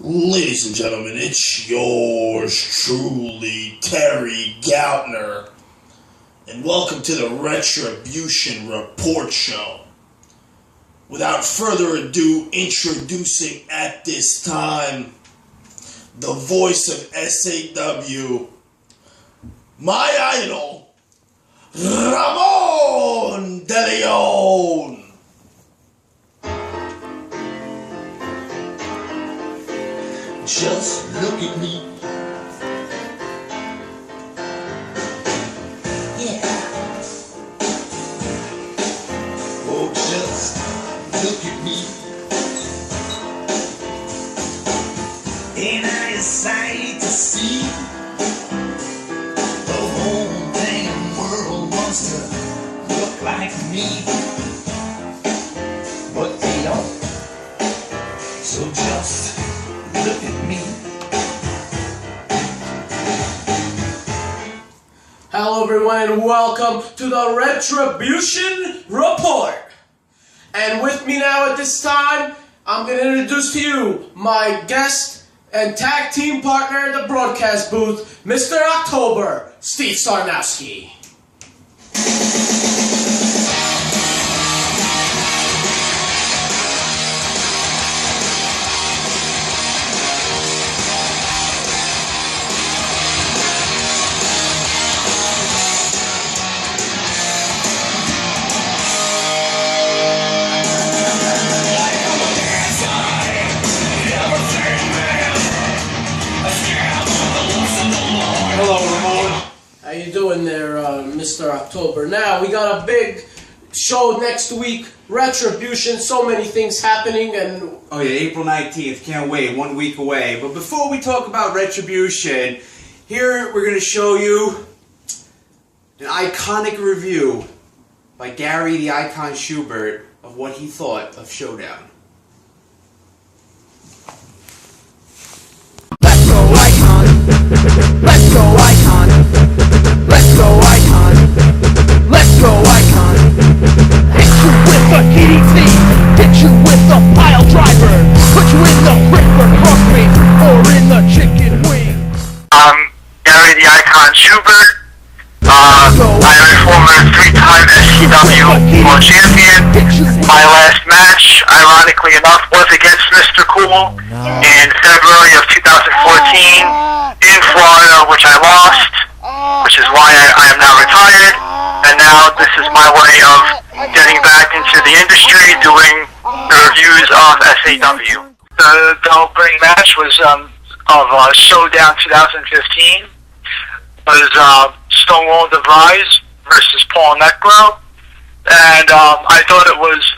Ladies and gentlemen, it's yours truly, Terry Gautner, and welcome to the Retribution Report Show. Without further ado, introducing at this time the voice of SAW, my idol, Ramon Deleon. Just look at me. Yeah. Oh, just look at me. Ain't I a sight to see? The whole damn world wants to look like me, but they don't. So just look at me. Hello everyone and welcome to the Retribution Report. And with me now at this time, I'm going to introduce to you my guest and tag team partner at the broadcast booth, Mr. October, Steve Sarnowski. Hello, Ramon. How you doing there, Mr. October? Now, we got a big show next week, Retribution, so many things happening, and... Oh yeah, April 19th, can't wait, 1 week away. But before we talk about Retribution, here we're going to show you an iconic review by Gary the Icon Schubert of what he thought of Showdown. Let's go, Icon! Let's go, Icon! Let's go, Icon! Let's go, Icon! Hit you with a DDT! Hit you with a pile driver! Put you in the Ripper Crossface or in the chicken wing! Gary the Icon Schubert. I'm a former three-time SCW World Champion. My last match, ironically enough, was against Mr. Cool in February of 2014 in Florida, which I lost, which is why I am now retired. And now this is my way of getting back into the industry, doing the reviews of SAW. The opening match was of Showdown 2015. Was Stonewall Devise versus Paul Necro, and I thought it was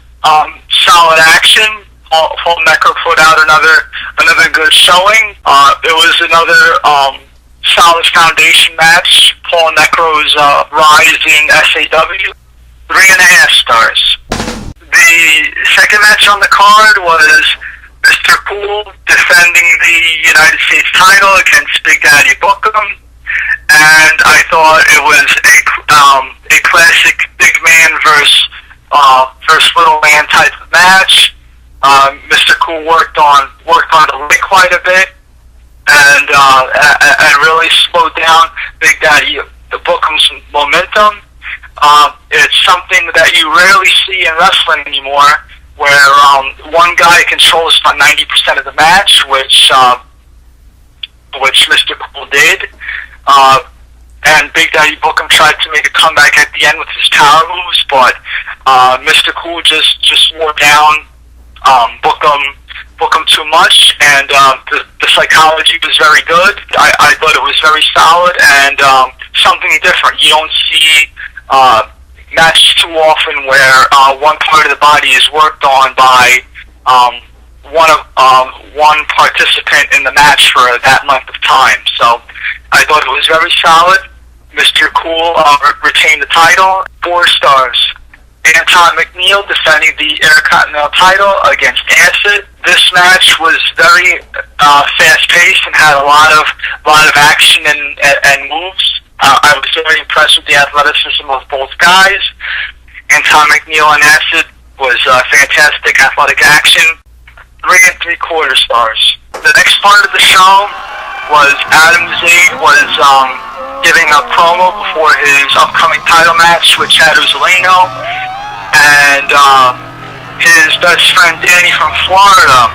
solid action. Paul Necro put out another good showing. It was another solid foundation match. Paul Necro's rise in SAW, 3.5 stars. The second match on the card was Mr. Cool defending the United States title against Big Daddy Bookham. And I thought it was a classic big man versus little man type of match. Mr. Cool worked on the leg quite a bit, and really slowed down Big Daddy Bookham's momentum. It's something that you rarely see in wrestling anymore, where one guy controls about 90% of the match, which Mr. Cool did. And Big Daddy Bookham tried to make a comeback at the end with his tower moves, but Mr. Cool just wore down Bookham too much, and the psychology was very good. I thought it was very solid and something different. You don't see matches too often where one part of the body is worked on by one participant in the match for that length of time. So I thought it was very solid. Mr. Cool retained the title, 4 stars. Anton McNeil defending the Intercontinental title against Acid. This match was very fast-paced and had a lot of action and moves. I was very impressed with the athleticism of both guys. Anton McNeil and Acid was fantastic athletic action. 3 3/4 stars. the next part of the show was Adam Zied was giving a promo before his upcoming title match with Chad Uzzolino, and his best friend Danny from Florida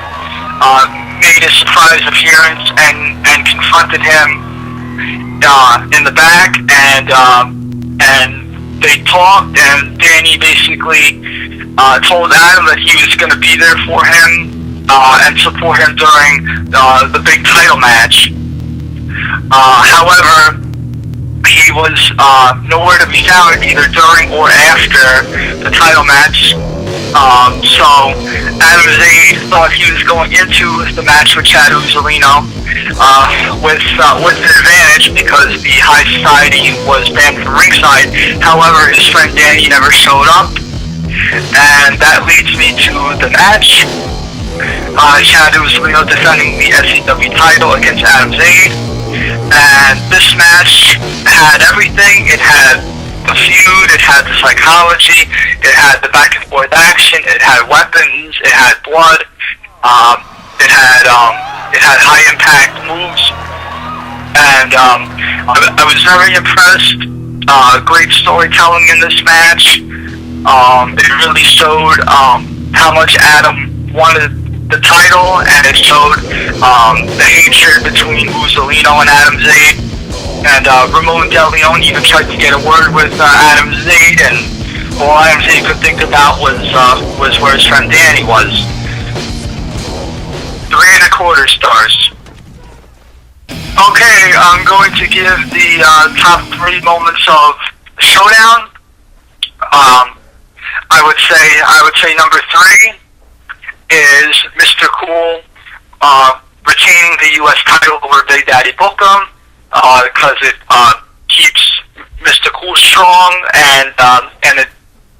made a surprise appearance and confronted him in the back, and they talked, and Danny basically told Adam that he was going to be there for him and support him during the big title match. However, he was nowhere to be found either during or after the title match. So Adam Zied thought he was going into the match with Chad Uzzolino with an advantage because the High Society was banned from ringside. However, his friend Danny never showed up, and that leads me to the match. Chad Uzzolino defending the SCW title against Adam Zied. And this match had everything. It had the feud, it had the psychology, it had the back and forth action, it had weapons, it had blood, it had high impact moves, and I was very impressed. Great storytelling in this match. It really showed how much Adam wanted the title, and it showed the hatred between Uzzolino and Adam Zied, and Ramon Deleon even tried to get a word with Adam Zied, and all Adam Zied could think about was where his friend Danny was. 3.25 stars. Okay, I'm going to give the top 3 moments of Showdown. I would say number 3 is Mr. Cool retaining the U.S. title over Big Daddy Bookham, because it keeps Mr. Cool strong, and it,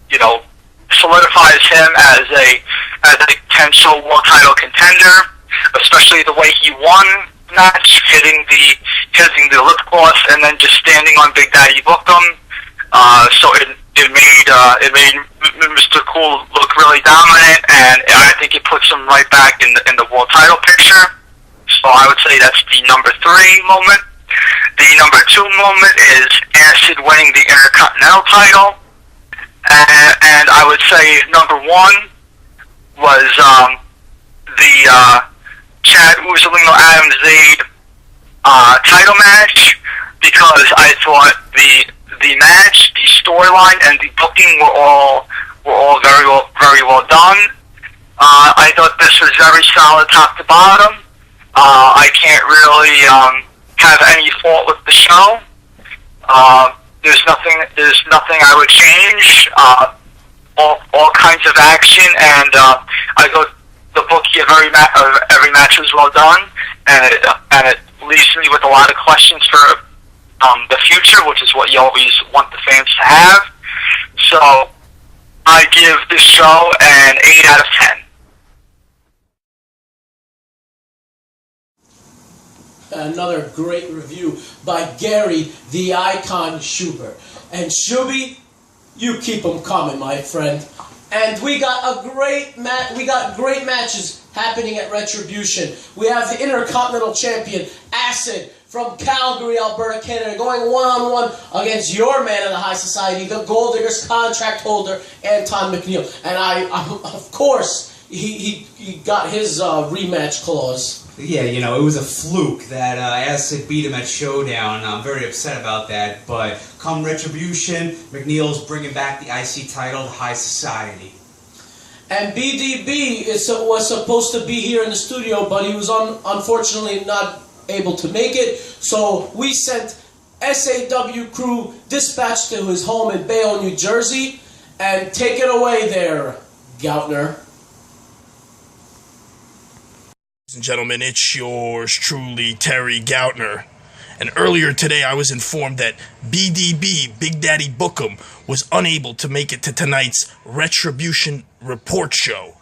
you know, solidifies him as a potential world title contender, especially the way he won the match, hitting the lip gloss and then just standing on Big Daddy Bookham. So it made Mr. Cool look really dominant, and I think it puts him right back in the world title picture. So I would say that's the number 3 moment. The number 2 moment is Acid winning the Intercontinental title, and I would say number 1 was the Chad Uzzolino Adam Zied title match, because I thought the match, the storyline, and the booking were all very well done. I thought this was very solid top to bottom. I can't really have any fault with the show. There's nothing I would change. All kinds of action, and I thought the booking of every match was well done, and it leaves me with a lot of questions for the future, which is what you always want the fans to have. So I give this show an 8 out of 10. Another great review by Gary the Icon Schubert. And Shuby, you keep them coming, my friend. And we got great matches happening at Retribution. We have the Intercontinental Champion Acid from Calgary, Alberta, Canada, going one-on-one against your man in the High Society, the Gold Diggers contract holder, Anton McNeil. And of course, he got his rematch clause. Yeah, you know, it was a fluke that Acid beat him at Showdown. I'm very upset about that, but come Retribution, McNeil's bringing back the IC title, the High Society. And BDB was supposed to be here in the studio, but he was unfortunately not able to make it, so we sent SAW crew dispatched to his home in Bayonne, New Jersey, and take it away there, Gautner. Ladies and gentlemen, it's yours truly, Terry Gautner. And earlier today I was informed that BDB, Big Daddy Bookham, was unable to make it to tonight's Retribution report show.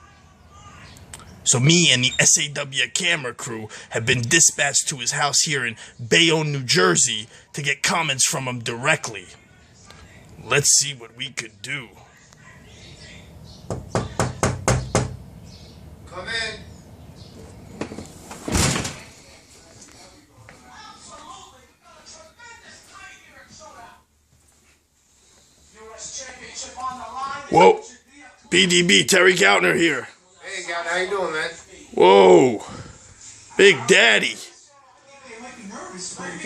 So me and the SAW camera crew have been dispatched to his house here in Bayonne, New Jersey to get comments from him directly. Let's see what we could do. Come in. BDB, Terry Gautner here. Hey, Gautner, how you doing, man? Whoa. Big Daddy.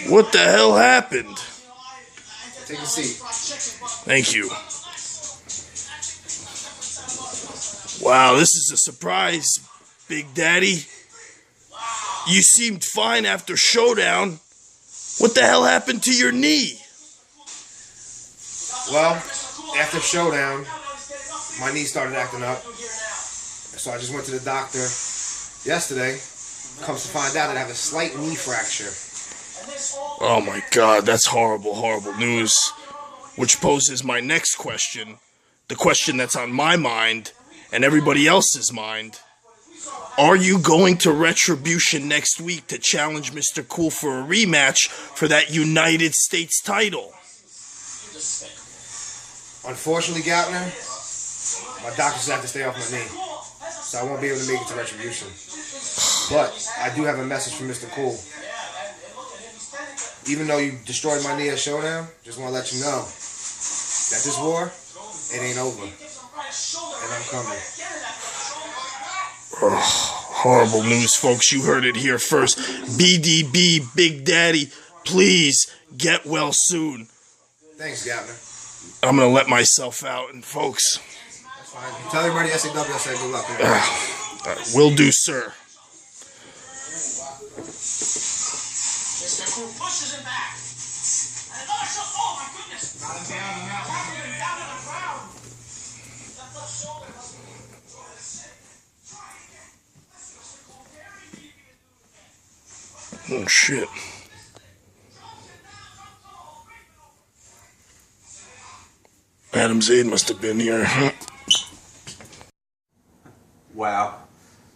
What the hell happened? Take a seat. Thank you. Wow, this is a surprise, Big Daddy. You seemed fine after Showdown. What the hell happened to your knee? Well, after Showdown, my knee started acting up. So I just went to the doctor yesterday. Comes to find out that I have a slight knee fracture. Oh my God, that's horrible, horrible news. Which poses my next question. The question that's on my mind and everybody else's mind. Are you going to Retribution next week to challenge Mr. Cool for a rematch for that United States title? Unfortunately, Gautner, my doctor said I have to stay off my knee. So I won't be able to make it to Retribution. But I do have a message from Mr. Cool. Even though you destroyed my knee at Showdown, just want to let you know that this war, it ain't over. And I'm coming. Horrible news, folks. You heard it here first. BDB, Big Daddy, please get well soon. Thanks, Gautner. I'm going to let myself out. And folks, That's fine. Tell everybody at SAW I said good luck. will do, sir. Mr. Cool pushes him back. And another shot. Oh my goodness. Got him down and out. Down to the ground. That's the shoulder. Oh, shit. Adam Zied must have been here. Wow,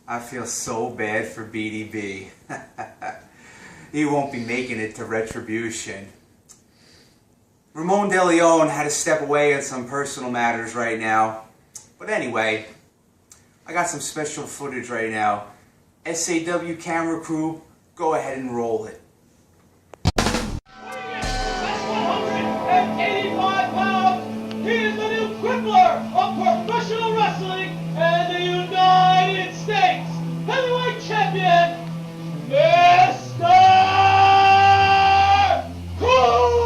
I feel so bad for BDB. He won't be making it to Retribution. Ramon Deleon had to step away on some personal matters right now. But anyway, I got some special footage right now. SAW camera crew, go ahead and roll it. That's 185 pounds. He is the new crippler of professional wrestling and the United States heavyweight champion, Mr. Cool!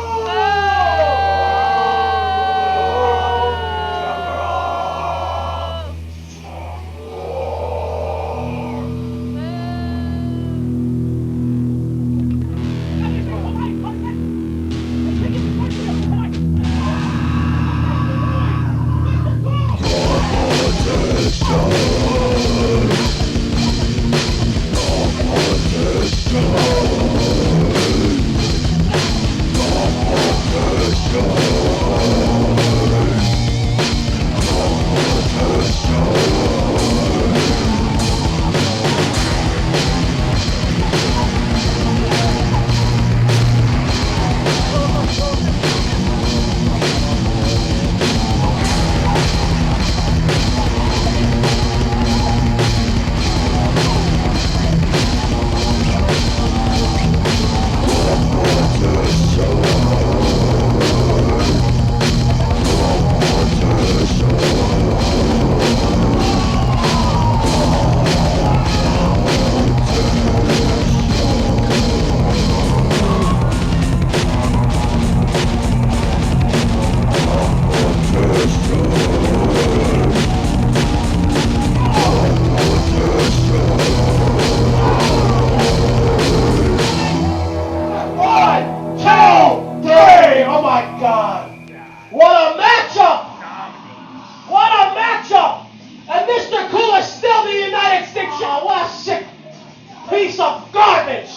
Piece of garbage!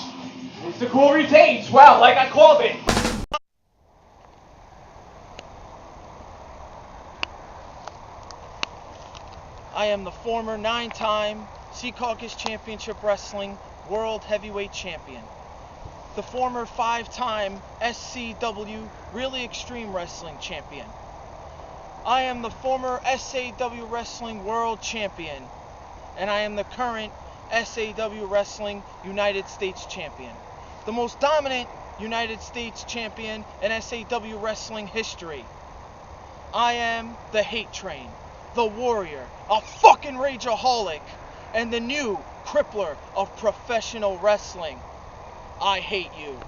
Mr. Cool retains. Well, like I called it. I am the former 9-time Sea Caucus Championship Wrestling World Heavyweight Champion. The former 5-time SCW Really Extreme Wrestling Champion. I am the former SAW Wrestling World Champion. And I am the current SAW Wrestling United States Champion. The most dominant United States Champion in SAW Wrestling history. I am the Hate Train. the Warrior, a fucking rageaholic, and the new crippler of professional wrestling. I hate you.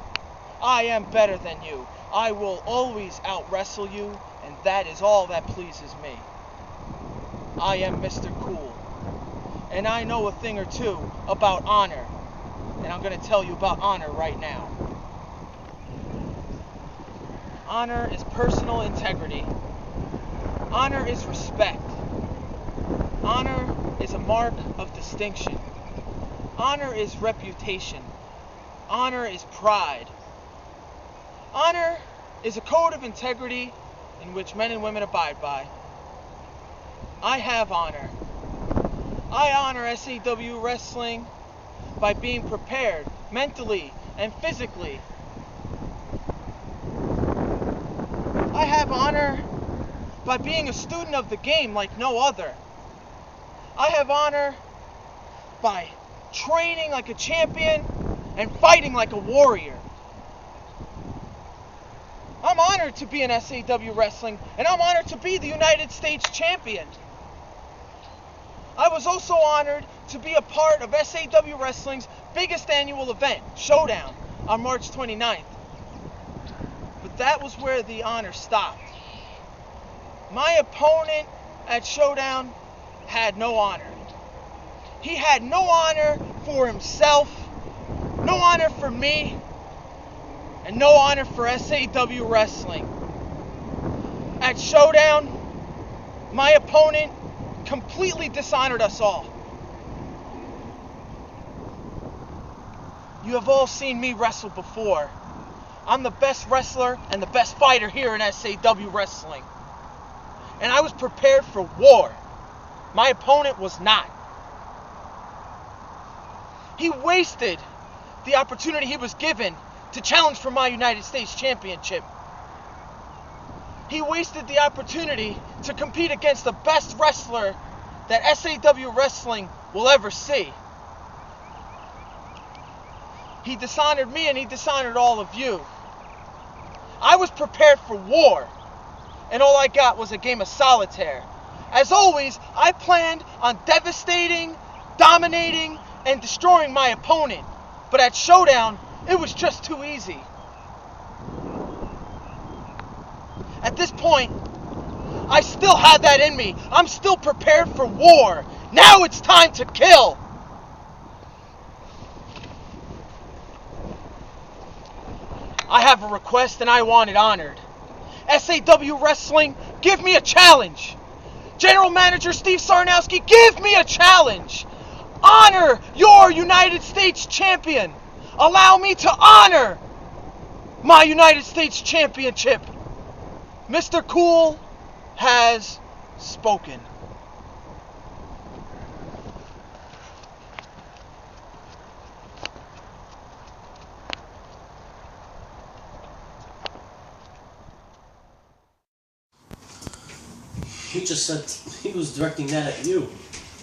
I am better than you. I will always out-wrestle you, and that is all that pleases me. I am Mr. Cool, and I know a thing or two about honor, and I'm going to tell you about honor right now. Honor is personal integrity. Honor is respect. Honor is a mark of distinction. Honor is reputation. Honor is pride. Honor is a code of integrity in which men and women abide by. I have honor. I honor SAW wrestling by being prepared mentally and physically. I have honor by being a student of the game like no other. I have honor by training like a champion and fighting like a warrior. I'm honored to be in SAW wrestling, and I'm honored to be the United States champion. I was also honored to be a part of SAW wrestling's biggest annual event, Showdown, on March 29th. But that was where the honor stopped. My opponent at Showdown had no honor. He had no honor for himself, no honor for me, and no honor for SAW wrestling. At Showdown, my opponent completely dishonored us all. You have all seen me wrestle before. I'm the best wrestler and the best fighter here in SAW wrestling. And I was prepared for war. My opponent was not. He wasted the opportunity he was given to challenge for my United States Championship. He wasted the opportunity to compete against the best wrestler that SAW wrestling will ever see. He dishonored me and he dishonored all of you. I was prepared for war, and all I got was a game of solitaire. As always, I planned on devastating, dominating, and destroying my opponent. But at Showdown, it was just too easy. At this point, I still have that in me. I'm still prepared for war. Now it's time to kill. I have a request and I want it honored. SAW Wrestling, give me a challenge. General Manager Steve Sarnowski, give me a challenge. Honor your United States champion. Allow me to honor my United States Championship. Mr. Cool has spoken. He just said he was directing that at you.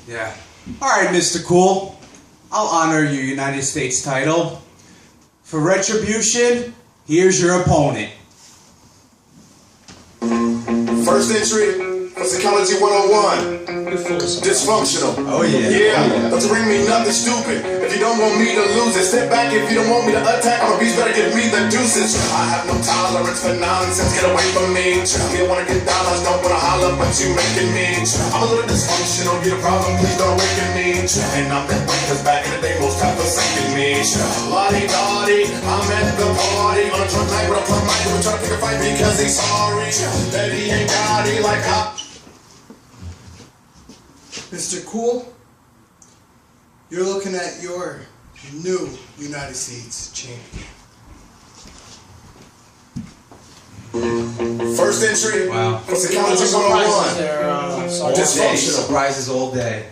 Yeah. Alright, Mr. Cool. I'll honor your United States title. For Retribution, here's your opponent. First entry, Psychology 101. Dysfunctional. Oh yeah. Yeah, but to bring me nothing stupid. If you don't want me to lose it, step back. If you don't want me to attack, I'm a beast, better give me the deuces. I have no tolerance for nonsense, get away from me. You wanna get dollars, don't wanna holler, but you making me. I'm a little dysfunctional, get a problem, please don't awaken me. And I'm that way, cause back in the day, most have forsaken me. Lottie-dottie, I'm at the party. On a drunk night with a plump mic, we're trying to pick a fight because he's sorry. That he ain't got it like I. Mr. Cool, you're looking at your new United States champion. First entry, Wow. Psychology 101. Dysfunctional. Surprises all day.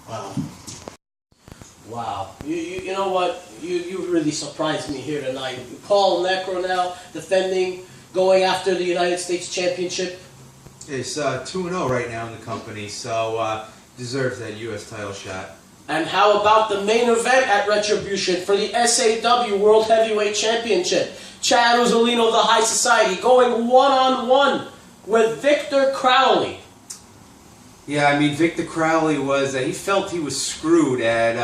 Wow. Wow. You know what? You really surprised me here tonight. Paul Necro now defending, going after the United States Championship. It's 2-0 right now in the company, so deserves that U.S. title shot. And how about the main event at Retribution for the SAW World Heavyweight Championship? Chad Uzzolino, the High Society, going one-on-one with Victor Crowley. Yeah, I mean, Victor Crowley was, he felt he was screwed at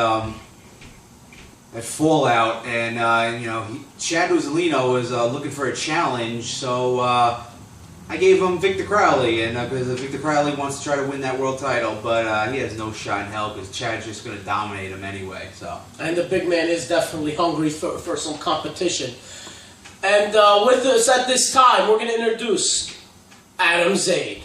Fallout, and, you know, Chad Rosalino was looking for a challenge, so I gave him Victor Crowley, and because Victor Crowley wants to try to win that world title, but he has no shot in hell because Chad's just going to dominate him anyway. So. And the big man is definitely hungry for some competition. And with us at this time, we're going to introduce Adam Zied.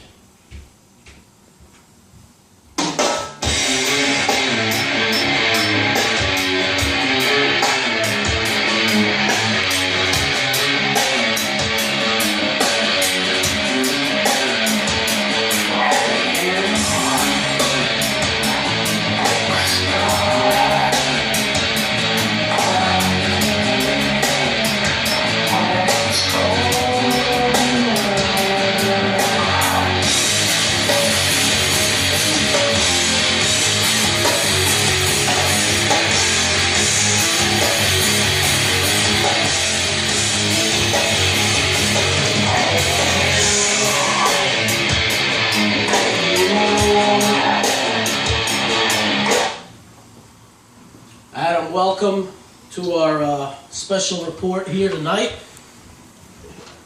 Adam, welcome to our special report here tonight.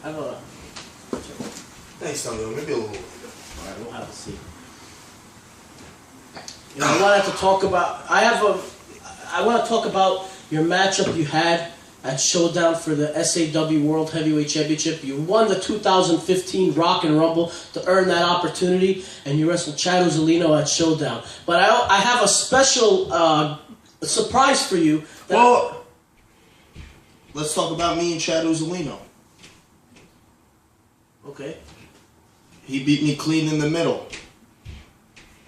I don't know. Thanks, Deleon. Maybe a little. All right, we'll have a seat. You know, I wanted to talk about. I want to talk about your matchup you had at Showdown for the SAW World Heavyweight Championship. You won the 2015 Rock and Rumble to earn that opportunity, and you wrestled Chad Rosalino at Showdown. But I have a special surprise for you. Well, let's talk about me and Chad Rosalino. Okay. He beat me clean in the middle.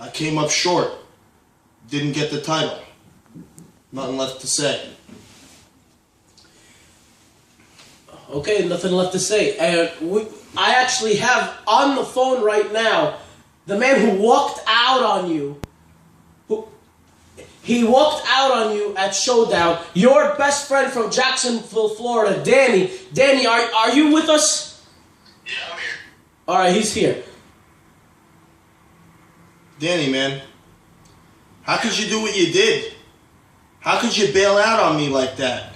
I came up short. Didn't get the title. Nothing left to say. Okay, nothing left to say. And I actually have on the phone right now the man who walked out on you. He walked out on you at Showdown. Your best friend from Jacksonville, Florida, Danny. Danny, are you with us? Yeah, I'm here. All right, he's here. Danny, man. How could you do what you did? How could you bail out on me like that?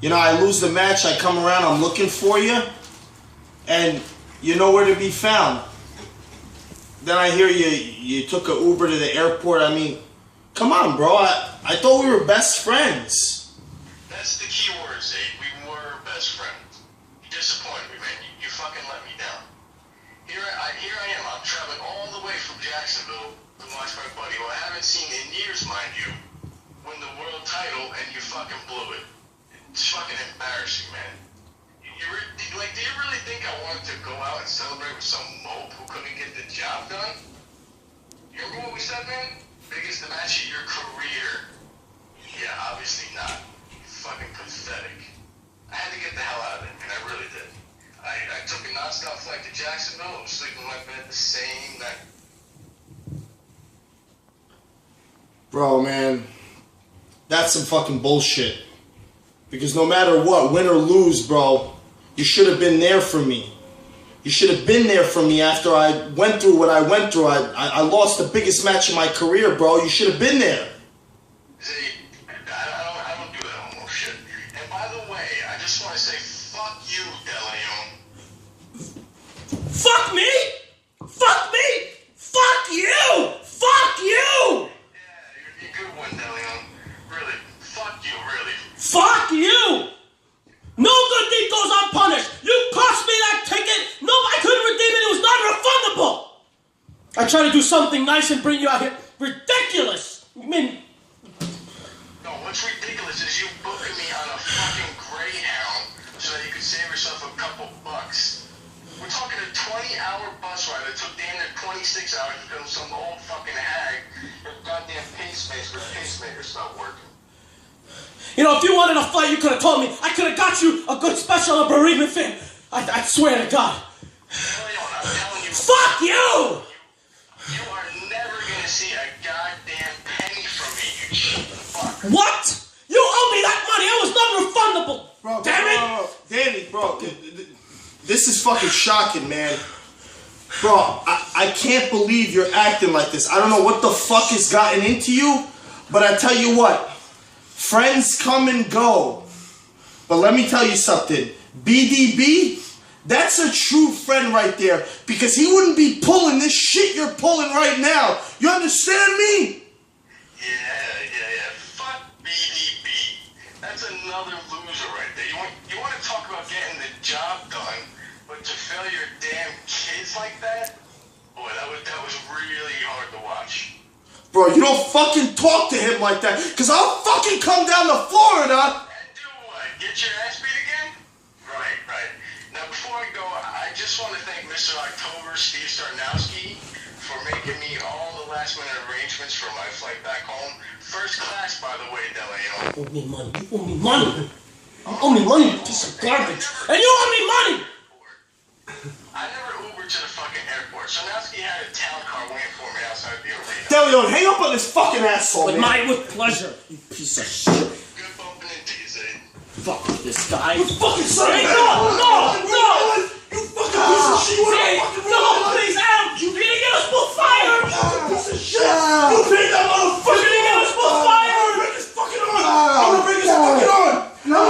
You know, I lose the match, I come around, I'm looking for you, and you're nowhere to be found. Then I hear you took an Uber to the airport. I mean, come on, bro. I thought we were best friends. That's the key word, Zayd. We were best friends. You disappointed me, man. You fucking let me down. Here I am. I'm traveling all the way from Jacksonville to watch my buddy, who I haven't seen in years, mind you, win the world title, and you fucking blew it. It's fucking embarrassing, man. Do you really think I wanted to go out and celebrate with some mope who couldn't get the job done? You remember what we said, man? Biggest match of your career. Yeah, obviously not. Fucking pathetic. I had to get the hell out of it, and I really did. I took a non-stop flight to Jacksonville. I was sleeping in my bed the same night. Bro, man, that's some fucking bullshit. Because no matter what, win or lose, bro, you should have been there for me. You should have been there for me after I went through what I went through. I lost the biggest match of my career, bro. You should have been there. See, I don't do that almost shit. And by the way, I just want to say, fuck you, Deleon. Fuck me? Fuck me? Fuck you! Fuck you! Yeah, you're a good one, Deleon. Really, fuck you, really. Fuck you! No good deed goes unpunished. You cost me that ticket. No, I couldn't redeem it. It was non-refundable. I tried to do something nice and bring you out here. Ridiculous. I mean, no, what's ridiculous is you booking me on a fucking Greyhound so that you could save yourself a couple bucks. We're talking a 20-hour bus ride that took damn near 26 hours because some old fucking hag, her goddamn pacemaker stopped working. you know, if you wanted a fight, you could have told me. I could have got you a good special on bereavement fan. I swear to God. Leon, I'm telling you. Fuck you! You are never gonna see a goddamn penny from me, you cheap fuck. What? You owe me that money. It was non-refundable. Bro, damn it! Danny, bro, this is fucking shocking, man. Bro, I can't believe you're acting like this. I don't know what the fuck has gotten into you, but I tell you what, friends come and go. But let me tell you something, BDB, that's a true friend right there, because he wouldn't be pulling this shit you're pulling right now. You understand me? Yeah. Fuck BDB. That's another loser right there. You want to talk about getting the job done, but to fail your damn kids like that? Boy, that was really hard to watch. Bro, you don't fucking talk to him like that, because I'll fucking come down to Florida. And do what? Get your ass beat again? Right. Now, before I go, I just want to thank Mr. October, Steve Starnowski, for making me all the last-minute arrangements for my flight back home. First class, by the way, Deleon. You owe me money. You owe me money. You owe me money, you piece of garbage. And you owe me money! I never Ubered to the fucking airport. Starnowski had a town car waiting for me outside the arena. Deleon, hang up on this fucking asshole, man. With pleasure, you piece of shit. Good bumping into you, Zayd. Fuck this guy. You fucking son of a No! You fucking piece of shit. No, please, Adam! You're gonna get us both fired! Piece of shit. You paid that motherfucker. You're gonna get us both fired! Bring this fucking on. I'm gonna bring this fucking on. No.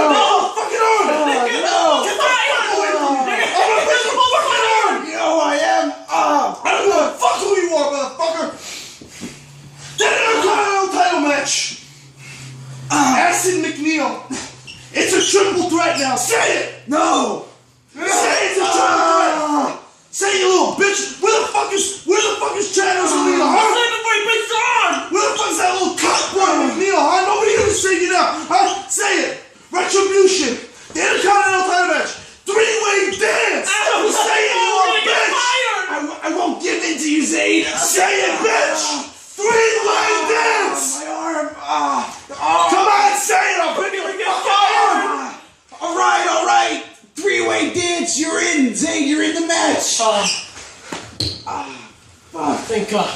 Fucking on. Get the fuck away from me. I'm gonna bring this fucking on. You know who I am? I don't know the fuck who you are, motherfucker. That Intercontinental title match. Acid McNeil. It's a triple threat now. Say it. No. Say it's a triple threat. Say it, you little bitch. Where the fuck is Chad O'Neal, huh? Say before he breaks your arm! Where the fuck's that little cockboy McNeil, huh? Nobody gonna say you now, huh? Say it. Retribution. The Intercontinental title match. Three-way dance. Adam, Say it, you little bitch. I won't give in to you, Zayd. Say it, bitch. Three-way dance. My arm. Come on, say it. I'll bring you again. All right. Three-way dance, you're in. Zayd, you're in the match. Thank God.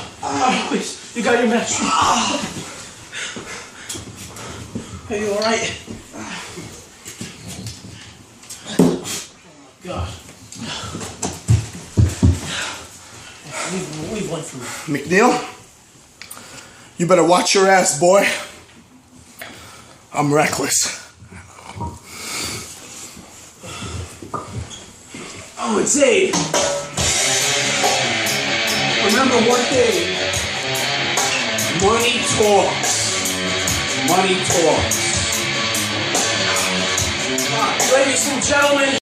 Please, you got your match. Are you alright? God. Leave one for me. McNeil, you better watch your ass, boy. I'm reckless. Oh, it's Zayd. Remember one thing. Money talks. Money talks. Ladies and gentlemen,